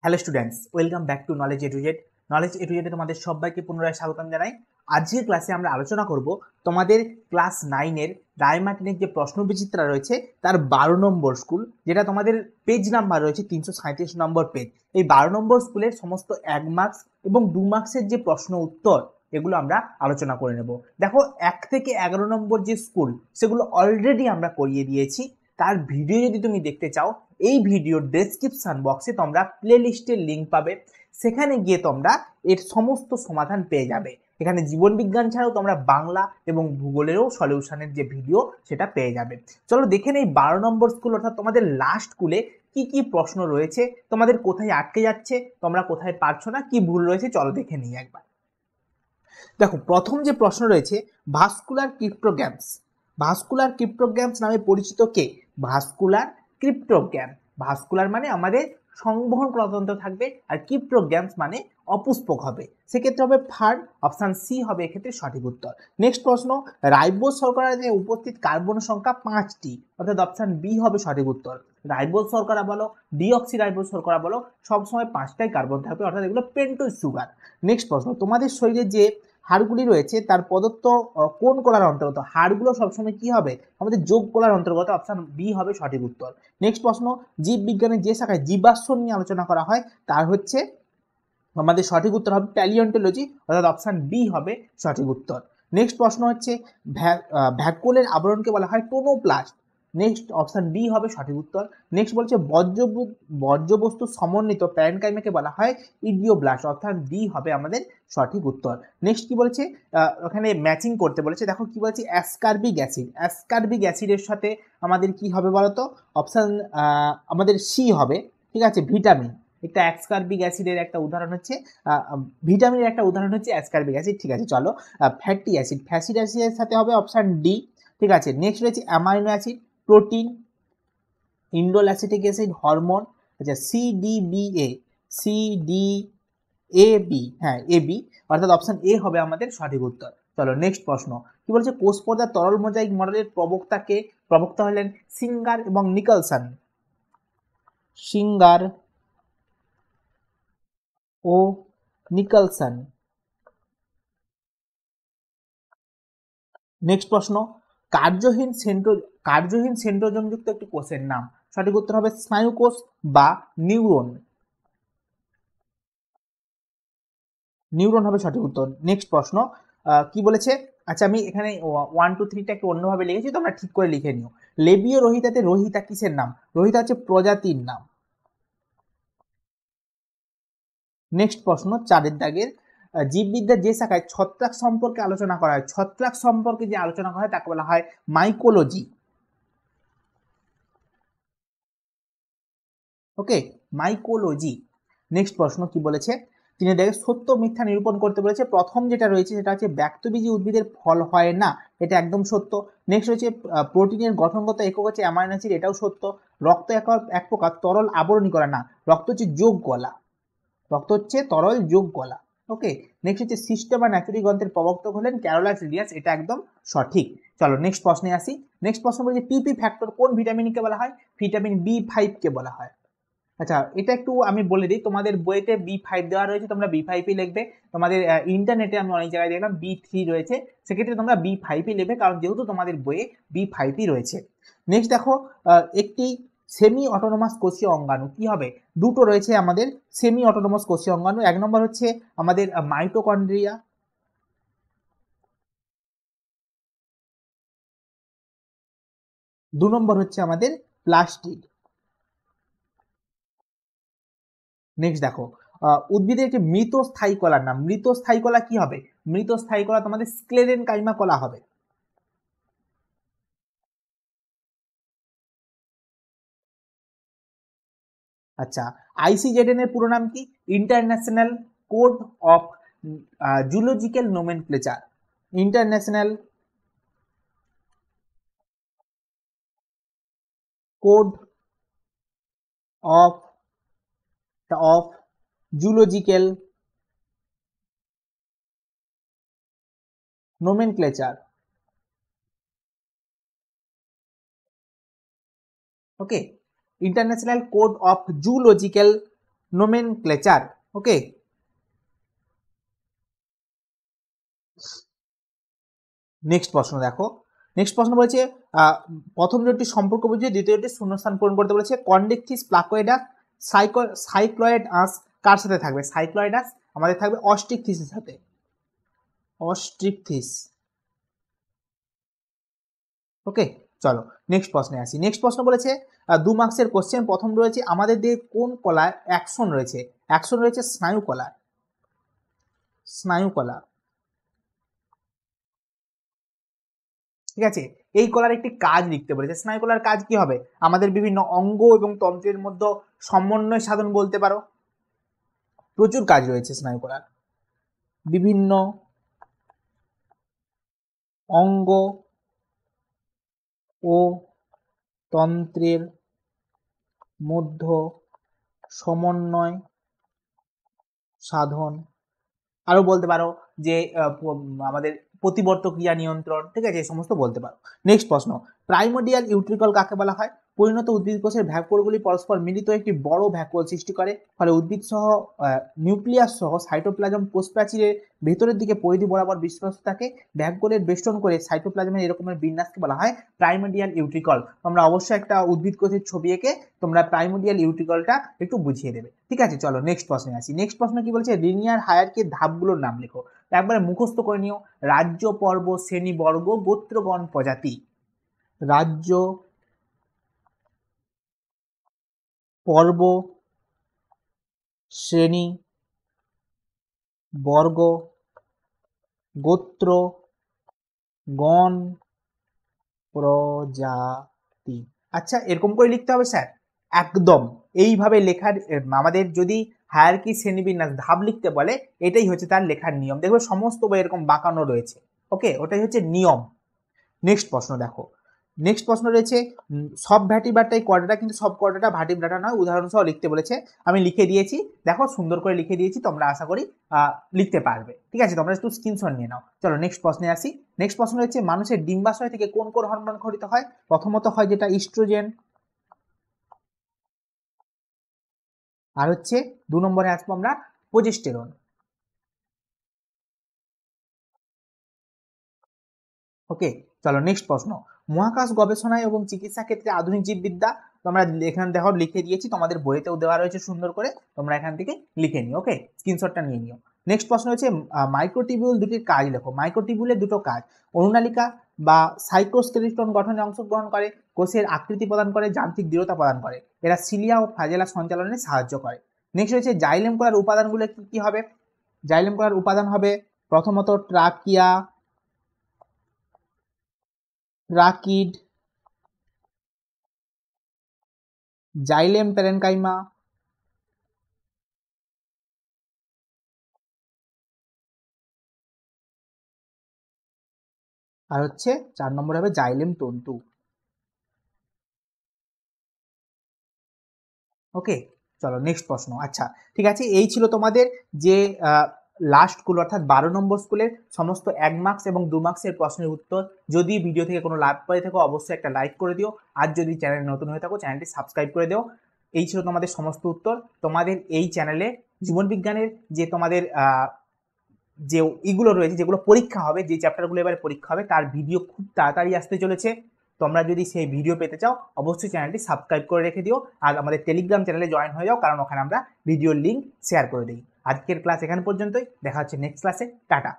Hello students, welcome back to knowledge A to Z. Knowledge A to জেডে তোমাদের সবাইকে পুনরায় স্বাগতম জানাই। আজকের ক্লাসে আমরা আলোচনা করব তোমাদের ক্লাস 9-এর রায়মার্টিনের যে প্রশ্নবিচিত্রা রয়েছে তার 12 নম্বর স্কুল, যেটা তোমাদের পেজ নাম্বার রয়েছে 337 নম্বর পেজ। এই 12 নম্বর স্কুলের সমস্ত 1 মার্কস এবং 2 মার্কসের যে প্রশ্ন উত্তর, এগুলো আমরা আলোচনা করে নেব। দেখো, 1 থেকে 11 নম্বর যে স্কুল, সেগুলো অলরেডি আমরা করিয়ে দিয়েছি। তার ভিডিও যদি তুমি দেখতে চাও, এই ভিডিওর ডেসক্রিপশন বক্সে তোমরা প্লে লিস্টের লিঙ্ক পাবে। সেখানে গিয়ে তোমরা এর সমস্ত সমাধান পেয়ে যাবে। এখানে জীবন বিজ্ঞান ছাড়াও তোমরা বাংলা এবং ভূগোলেরও সলিউশনের যে ভিডিও, সেটা পেয়ে যাবে। চলো দেখে নেই 12 নম্বর স্কুল, অর্থাৎ তোমাদের লাস্ট স্কুলে কি কি প্রশ্ন রয়েছে, তোমাদের কোথায় আটকে যাচ্ছে, তোমরা কোথায় পারছো না, কি ভুল রয়েছে, চলো দেখে নিই একবার। দেখো, প্রথম যে প্রশ্ন রয়েছে, ভাস্কুলার ক্রিপ্টোগ্রামস। ভাস্কুলার ক্রিপ্টোগ্রামস নামে পরিচিত কে? ভাস্কুলার ক্রিপ্টোগ্রাম। ভাস্কুলার মানে আমাদের সংবহন প্রতন্ত্র থাকবে, আর ক্রিপ্টোগ্রামস মানে অপুষ্পক হবে। সেক্ষেত্রে হবে থার্ড, অপশন সি হবে এক্ষেত্রে সঠিক উত্তর। নেক্সট প্রশ্ন, রাইবোজ শর্করাতে উপস্থিত কার্বন সংখ্যা 5টি, অর্থাৎ অপশন বি হবে সঠিক উত্তর। রাইবোজ শর্করা বলো, ডিঅক্সি রাইবোজ শর্করা বলো, সবসময় 5টাই কার্বন থাকবে, অর্থাৎ এগুলো পেন্টোজ সুগার। নেক্সট প্রশ্ন, তোমাদের শরীরে যে হাড়গুলি রয়েছে তার প্রদত্ত কোন কলার অন্তর্গত? হাড়গুলো সবসময় কি হবে? আমাদের যোগ কলার অন্তর্গত, অপশন বি হবে সঠিক উত্তর। নেক্সট প্রশ্ন, জীব বিজ্ঞানের যে শাখায় জীবাশ্ম নিয়ে আলোচনা করা হয় তার হচ্ছে আমাদের সঠিক উত্তর হবে প্যালিওন্টোলজি, অর্থাৎ অপশন বি হবে সঠিক উত্তর। নেক্সট প্রশ্ন হচ্ছে ভ্যাকুলের আবরণকে বলা হয় টোনোপ্লাস্ট। নেক্সট অপশন বি হবে সঠিক উত্তর। নেক্সট বলছে বর্জ্যবস্তু সমন্বিত প্যারেনকাইমাকে বলা হয় ইডিওব্লাস্ট, অর্থাৎ ডি হবে আমাদের সঠিক উত্তর। নেক্সট কি বলেছে, ওখানে ম্যাচিং করতে বলেছে। দেখো কি বলছে, অ্যাসকার্বিক অ্যাসিড। অ্যাসকার্বিক অ্যাসিডের সাথে আমাদের কি হবে বলতো? অপশন আমাদের সি হবে। ঠিক আছে, ভিটামিন। একটা অ্যাসকার্বিক অ্যাসিডের একটা উদাহরণ হচ্ছে ভিটামিনের একটা উদাহরণ হচ্ছে অ্যাসকার্বিক অ্যাসিড। ঠিক আছে, চলো ফ্যাটি অ্যাসিড। ফ্যাটি অ্যাসিডের সাথে হবে অপশন ডি। ঠিক আছে, নেক্সট রয়েছে amino acid, protein, indole acetic acid, hormone. আচ্ছা, সিডিবিএ, সিডিএবি, হ্যাঁ এবি, অর্থাৎ অপশন এ হবে আমাদের সঠিক উত্তর। চলো নেক্সট প্রশ্ন, কি বলছে, কোষ পর্দার তরল মোজাইক মডেলের প্রবক্তা হলেন সিঙ্গার এবং নিকলসন। সিঙ্গার ও নিকলসন। নেক্সট প্রশ্ন, কার্যহীন সেন্ট্রোজোমযুক্ত একটি কোষের নাম। সঠিক উত্তর হবে স্নায়ুকোষ বা নিউরন। নিউরন হবে সঠিক উত্তর। নেক্সট প্রশ্ন, কি বলেছে, আচ্ছা আমি এখানে 1 2 3টাকে অন্যভাবে লিখেছি, তোমরা ঠিক করে লিখে নিও। লেবীয় রোহিতাতে রোহিতা কিসের নাম? রোহিতা হচ্ছে প্রজাতির নাম। নেক্সট প্রশ্ন, 4 দাগের, জীববিদ্যার যে শাখায় ছত্রাক সম্পর্কে আলোচনা করা হয়, ছত্রাক সম্পর্কে যে আলোচনা করা হয় তাকে বলা হয় মাইকোলজি। ওকে, মাইকোলজি। নেক্সট প্রশ্ন কি বলেছে, তিনি দেখে সত্য মিথ্যা নিরূপণ করতে বলেছে। প্রথম যেটা রয়েছে সেটা হচ্ছে ব্যক্তবীজী উদ্ভিদের ফল হয় না, এটা একদম সত্য। নেক্সট হচ্ছে প্রোটিনের গঠনগত একক হচ্ছে অ্যামাইনো অ্যাসিড, এটাও সত্য। রক্ত এক প্রকার তরল আবরণী করা না, রক্ত হচ্ছে যোগ গলা, রক্ত হচ্ছে তরল যোগ গলা। ওকে, নেক্সট হচ্ছে সিস্টেম বা ন্যাচুরি গ্রন্থের প্রবর্তক হলেন ক্যারোলাস লিনিয়াস, এটা একদম সঠিক। চলো নেক্সট প্রশ্নে আসি। নেক্সট প্রশ্ন বলছে পিপি ফ্যাক্টর কোন ভিটামিনকে বলা হয়? ভিটামিন বি5 কে বলা হয়। আচ্ছা, এটা একটু আমি বলে দিই, তোমাদের বইতে বি5 দেওয়া রয়েছে, তোমরা বি5ই লিখবে। তোমাদের ইন্টারনেটে আমি অনেক জায়গায় দেখলাম বি3 রয়েছে, সেক্ষেত্রে তোমরা বি5ই লিখবে, কারণ যেহেতু তোমাদের বইয়ে বি5ই রয়েছে। নেক্সট দেখো, একটি সেমি অটোনোমাস কোষীয় অঙ্গাণু কি হবে? দুটো রয়েছে আমাদের সেমি অটোনোমাস কোষীয় অঙ্গাণু। এক নম্বর হচ্ছে আমাদের মাইটোকন্ড্রিয়া, দু নম্বর হচ্ছে আমাদের প্লাস্টিড। নেক্সট দেখো, উদ্ভিদের একটি মৃত স্থায়ী কলার নাম। মৃত স্থায়ী কলা কি হবে? মৃত স্থায়ী কলা তোমাদের স্ক্লেরেন কাইমা কলা হবে। আচ্ছা, আইসিজেডএন এর পুরো নাম কি? International code of zoological nomenclature. International code of of zoological nomenclature. Okay, international code of zoological nomenclature. Okay, next প্রশ্ন দেখো। নেক্সট প্রশ্ন বলেছে প্রথম দুটি সম্পর্ক বুঝিয়ে দ্বিতীয়টি শূন্যস্থান পূরণ করতে বলেছে। কন্ডেকথিস, প্লাকোয়েডাস, সাইক্লয়েডাস কার সাথে থাকবে? সাইক্লয়েডাস আমাদের থাকবে অস্ট্রিকথিসের সাথে, অস্ট্রিকথিস। ওকে, চলো নেক্সট প্রশ্নে আসি। নেক্সট প্রশ্ন বলেছে 2 মার্কসের কোশ্চেন। প্রথম রয়েছে আমাদের দেহে কোন কলায় অ্যাকশন রয়েছে? অ্যাকশন রয়েছে স্নায়ু কলা, স্নায়ু কলা। ঠিক আছে, এই কলার একটি কাজ লিখতে বলেছে। স্নায়ু কলার কাজ কি হবে? আমাদের বিভিন্ন অঙ্গ এবং তন্ত্রের মধ্যে সমন্বয় সাধন বলতে পারো। প্রচুর কাজ রয়েছে স্নায়ু কলার। বিভিন্ন অঙ্গ ও তন্ত্রের মধ্যে সমন্বয় সাধন, আরো বলতে পারো যে আমাদের প্রতিবর্ত ক্রিয়া নিয়ন্ত্রণ। ঠিক আছে, এই সমস্ত বলতে পারো। নেক্সট প্রশ্ন, প্রাইমোডিয়াল ইউট্রিকল কাকে বলা হয়? পরিণত উদ্ভিদ কোষের ভ্যাকুলগুলি পরস্পর মিলিত একটি বড় ভ্যাকুল সৃষ্টি করে, ফলে উদ্ভিদ সহ নিউক্লিয়াস সহ সাইটোপ্লাজম কোষ প্রাচীরের ভেতরের দিকে পরিধি বরাবর বিশ্বস্ত থাকে। ভ্যাকুলের বেষ্টন করে সাইটোপ্লাজমের এরকমের বিন্যাসকে বলা হয় প্রাইমোডিয়াল ইউট্রিকল। তোমরা অবশ্যই একটা উদ্ভিদ কোষের ছবি এঁকে তোমরা প্রাইমোডিয়াল ইউট্রিকলটা একটু বুঝিয়ে দেবে। ঠিক আছে, চলো নেক্সট প্রশ্নে আসি। নেক্সট প্রশ্ন কি বলছে? লিনিয়ার হায়ারার্কির ধাপগুলোর নাম লেখো। একবারে মুখস্থ করে নিও। রাজ্য, পর্ব, শ্রেণী, বর্গ, গোত্রগণ, প্রজাতি। রাজ্য, পর্ব, শ্রেণী, বর্গ, গোত্র, গণ, প্রজাতি। আচ্ছা, এরকম করে লিখতে হবে স্যার? একদম এইভাবে লেখার আমাদের যদি হায়ারার্কি শ্রেণীবিন্যাস ধাপ লিখতে বলে, এটাই হচ্ছে তার লেখার নিয়ম। দেখবে সমস্ত বই এরকম বাঁকানো রয়েছে। ওকে, ওটাই হচ্ছে নিয়ম। নেক্সট প্রশ্ন দেখো। নেক্সট প্রশ্ন রয়েছে সব ভ্যাটিব্রাটাই কর্ডাটা, কিন্তু সব কর্ডাটা ভার্টিব্রাটা নয়, উদাহরণ সহ লিখতে বলেছে। আমি লিখে দিয়েছি, দেখো সুন্দর করে লিখে দিয়েছি, তোমরা আশা করি লিখতে পারবে। ঠিক আছে, তোমরা একটু স্ক্রিনশট নিয়ে নাও। চলো নেক্সট প্রশ্নে আসি। নেক্সট প্রশ্ন হচ্ছে মানুষের ডিম্বাশয় থেকে কোন কোন হরমোন খরিত হয়? প্রথমত হয় যেটা ইস্ট্রোজেন, আর হচ্ছে 2 নম্বরে আসবো আমরা প্রোজেস্টেরন। ওকে, চলো নেক্সট প্রশ্ন, মহাকাশ গবেষণায় এবং চিকিৎসা ক্ষেত্রে আধুনিক জীববিদ্যা। তোমরা এখানে দেখো লিখে দিয়েছি, তোমাদের বইতেও দেওয়া রয়েছে সুন্দর করে, তোমরা এখান থেকে লিখে নিও। ওকে, স্ক্রিনশটটা নিয়ে নিও। নেক্সট প্রশ্ন হচ্ছে মাইক্রোটিবিউল দুটির কাজ লেখো। মাইক্রোটিবিউলের দুটো কাজ, অনুনালিকা বা সাইটোস্কেলিটন গঠনে অংশগ্রহণ করে, কোষের আকৃতি প্রদান করে, যান্ত্রিক দৃঢ়তা প্রদান করে। এরা সিলিয়া ও ফ্লাজেলা সঞ্চালনে সাহায্য করে। নেক্সট হচ্ছে জাইলেম কলার উপাদানগুলো কি কি হবে? জাইলেম কলার উপাদান হবে প্রথমত ট্রাকিয়া, ট্রাকিড, জাইলেম প্যারেনকাইমা, আর হচ্ছে 4 নম্বর হবে জাইলেম তন্তু। ওকে, চলো নেক্সট প্রশ্ন। আচ্ছা ঠিক আছে, এই ছিল তোমাদের যে লাস্ট স্কুল অর্থাৎ 12 নম্বর স্কুলের সমস্ত 1 মার্কস এবং 2 মার্কসের প্রশ্নের উত্তর। যদি ভিডিও থেকে কোনো লাভ পেয়ে থাকো অবশ্যই একটা লাইক করে দিও, আর যদি চ্যানেল নতুন হয়ে থাকো চ্যানেলটি সাবস্ক্রাইব করে দিও। এই ছিল তোমাদের সমস্ত উত্তর। তোমাদের এই চ্যানেলে জীবনবিজ্ঞানের যে তোমাদের যে ইগুলো রয়েছে, যেগুলো পরীক্ষা হবে, যে চ্যাপ্টারগুলো এবারে পরীক্ষা হবে, তার ভিডিও খুব তাড়াতাড়ি আসতে চলেছে। তোমরা যদি সেই ভিডিও পেতে চাও অবশ্যই চ্যানেলটি সাবস্ক্রাইব করে রেখে দিও, আর আমাদের টেলিগ্রাম চ্যানেলে জয়েন হয়ে যাও, কারণ ওখানে আমরা ভিডিওর লিঙ্ক শেয়ার করে দিই। আজকের ক্লাস এখানে পর্যন্তই, দেখা হচ্ছে নেক্সট ক্লাসে। টাটা।